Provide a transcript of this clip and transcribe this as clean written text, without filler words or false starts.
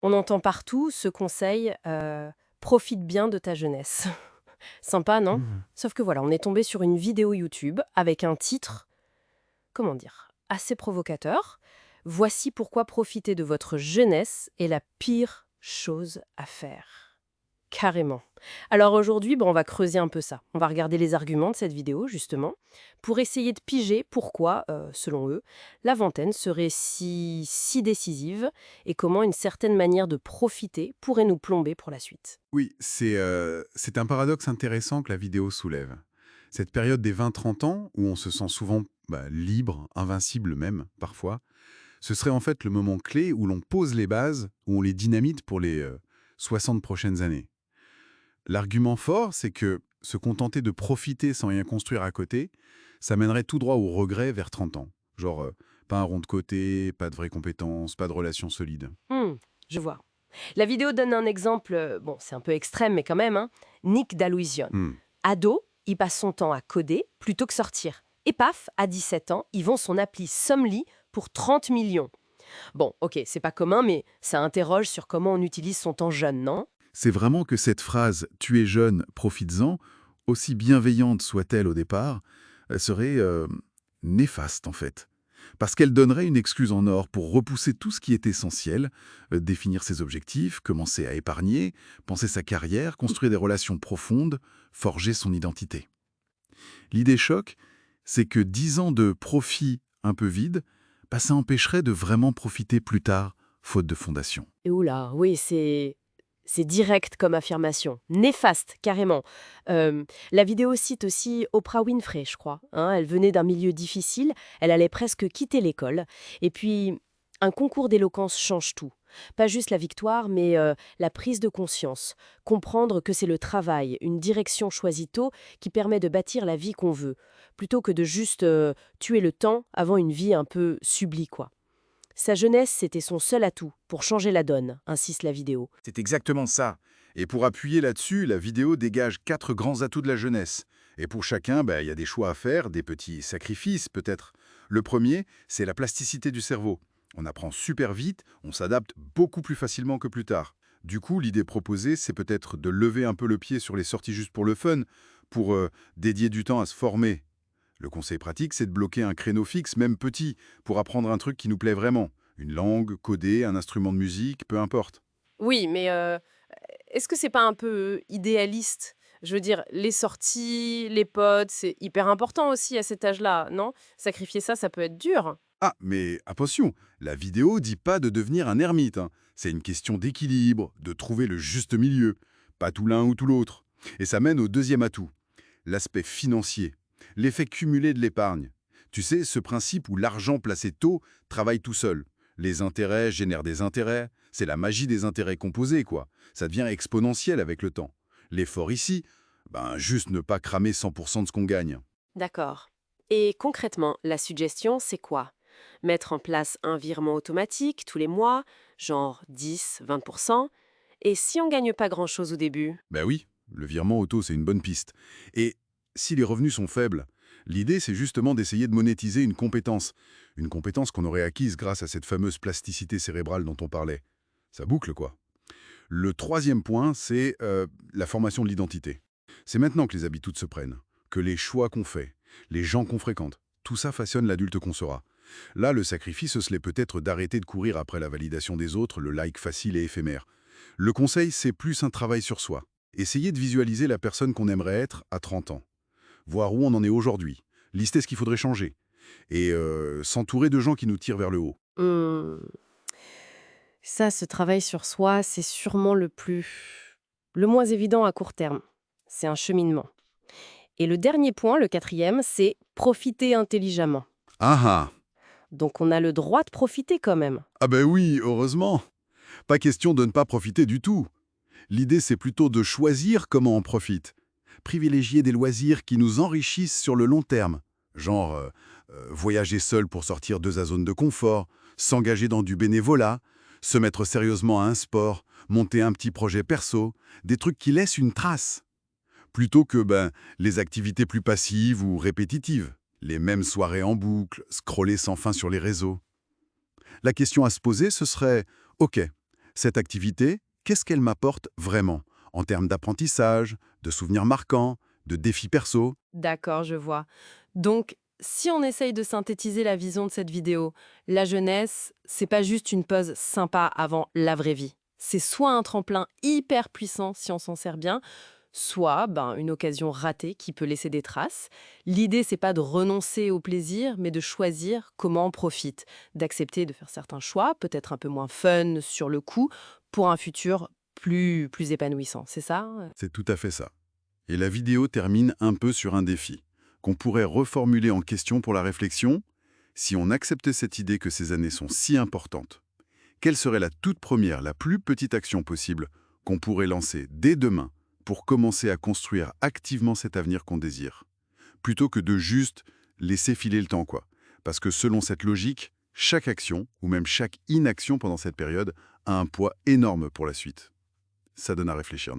On entend partout ce conseil, profite bien de ta jeunesse. Sympa, non? Mmh. Sauf que voilà, on est tombé sur une vidéo YouTube avec un titre, comment dire, assez provocateur. Voici pourquoi profiter de votre jeunesse est la pire chose à faire. Carrément. Alors aujourd'hui, on va creuser un peu ça. On va regarder les arguments de cette vidéo, justement, pour essayer de piger pourquoi, selon eux, la vingtaine serait si décisive et comment une certaine manière de profiter pourrait nous plomber pour la suite. Oui, c'est un paradoxe intéressant que la vidéo soulève. Cette période des 20-30 ans, où on se sent souvent libre, invincible même, parfois, ce serait en fait le moment clé où l'on pose les bases, où on les dynamite pour les 60 prochaines années. L'argument fort, c'est que se contenter de profiter sans rien construire à côté, ça mènerait tout droit au regret vers 30 ans. Genre, pas un rond de côté, pas de vraies compétences, pas de relations solides. Hmm, je vois. La vidéo donne un exemple, bon, c'est un peu extrême, mais quand même, hein. Nick Dallouisian. Hmm. Ado, il passe son temps à coder plutôt que sortir. Et paf, à 17 ans, il vend son appli Somly pour 30 millions. Bon, ok, c'est pas commun, mais ça interroge sur comment on utilise son temps jeune, non? C'est vraiment que cette phrase «tu es jeune, profites-en», aussi bienveillante soit-elle au départ, elle serait néfaste en fait. Parce qu'elle donnerait une excuse en or pour repousser tout ce qui est essentiel, définir ses objectifs, commencer à épargner, penser sa carrière, construire des relations profondes, forger son identité. L'idée choc, c'est que 10 ans de profit un peu vide, ça empêcherait de vraiment profiter plus tard, faute de fondation. Et oula, oui, c'est direct comme affirmation. Néfaste, carrément. La vidéo cite aussi Oprah Winfrey, je crois, hein. Elle venait d'un milieu difficile, elle allait presque quitter l'école. Et puis, un concours d'éloquence change tout. Pas juste la victoire, mais la prise de conscience. Comprendre que c'est le travail, une direction choisie tôt, qui permet de bâtir la vie qu'on veut, plutôt que de juste tuer le temps avant une vie un peu sublie, quoi. Sa jeunesse, c'était son seul atout pour changer la donne, insiste la vidéo. C'est exactement ça. Et pour appuyer là-dessus, la vidéo dégage 4 grands atouts de la jeunesse. Et pour chacun, il y a des choix à faire, des petits sacrifices peut-être. Le premier, c'est la plasticité du cerveau. On apprend super vite, on s'adapte beaucoup plus facilement que plus tard. Du coup, l'idée proposée, c'est peut-être de lever un peu le pied sur les sorties juste pour le fun, pour dédier du temps à se former. Le conseil pratique, c'est de bloquer un créneau fixe, même petit, pour apprendre un truc qui nous plaît vraiment. Une langue, coder, un instrument de musique, peu importe. Oui, mais est-ce que c'est pas un peu idéaliste? Je veux dire, les sorties, les potes, c'est hyper important aussi à cet âge-là, non? Sacrifier ça, ça peut être dur. Ah, mais attention, la vidéo dit pas de devenir un ermite, hein. C'est une question d'équilibre, de trouver le juste milieu, pas tout l'un ou tout l'autre. Et ça mène au deuxième atout, l'aspect financier, l'effet cumulé de l'épargne. Tu sais, ce principe où l'argent placé tôt travaille tout seul. Les intérêts génèrent des intérêts, c'est la magie des intérêts composés, quoi. Ça devient exponentiel avec le temps. L'effort ici, juste ne pas cramer 100% de ce qu'on gagne. D'accord. Et concrètement, la suggestion, c'est quoi? Mettre en place un virement automatique tous les mois, genre 10-20%. Et si on gagne pas grand-chose au début? Ben oui, le virement auto, c'est une bonne piste. Et si les revenus sont faibles, l'idée, c'est justement d'essayer de monétiser une compétence. Une compétence qu'on aurait acquise grâce à cette fameuse plasticité cérébrale dont on parlait. Ça boucle, quoi. Le troisième point, c'est la formation de l'identité. C'est maintenant que les habitudes se prennent, que les choix qu'on fait, les gens qu'on fréquente, tout ça façonne l'adulte qu'on sera. Là, le sacrifice, ce serait peut-être d'arrêter de courir après la validation des autres, le like facile et éphémère. Le conseil, c'est plus un travail sur soi. Essayez de visualiser la personne qu'on aimerait être à 30 ans. Voir où on en est aujourd'hui. Lister ce qu'il faudrait changer. Et s'entourer de gens qui nous tirent vers le haut. Hmm. Ça, ce travail sur soi, c'est sûrement le moins évident à court terme. C'est un cheminement. Et le dernier point, le quatrième, c'est profiter intelligemment. Ah ah. Donc on a le droit de profiter quand même. Ah ben oui, heureusement. Pas question de ne pas profiter du tout. L'idée, c'est plutôt de choisir comment on profite. Privilégier des loisirs qui nous enrichissent sur le long terme. Genre, voyager seul pour sortir de sa zone de confort, s'engager dans du bénévolat, se mettre sérieusement à un sport, monter un petit projet perso, des trucs qui laissent une trace. Plutôt que les activités plus passives ou répétitives. Les mêmes soirées en boucle, scroller sans fin sur les réseaux. La question à se poser, ce serait, ok, Cette activité, qu'est-ce qu'elle m'apporte vraiment, en termes d'apprentissage, de souvenirs marquants, de défis perso? D'accord, je vois. Donc, si on essaye de synthétiser la vision de cette vidéo, la jeunesse, c'est pas juste une pause sympa avant la vraie vie. C'est soit un tremplin hyper puissant si on s'en sert bien, soit une occasion ratée qui peut laisser des traces. L'idée, c'est pas de renoncer au plaisir, mais de choisir comment on profite, d'accepter de faire certains choix, peut-être un peu moins fun sur le coup, pour un futur plus épanouissant. C'est ça? C'est tout à fait ça. Et la vidéo termine un peu sur un défi, qu'on pourrait reformuler en question pour la réflexion. Si on acceptait cette idée que ces années sont si importantes, quelle serait la toute première, la plus petite action possible qu'on pourrait lancer dès demain pour commencer à construire activement cet avenir qu'on désire, plutôt que de juste laisser filer le temps, quoi. Parce que selon cette logique, chaque action, ou même chaque inaction pendant cette période, a un poids énorme pour la suite. Ça donne à réfléchir.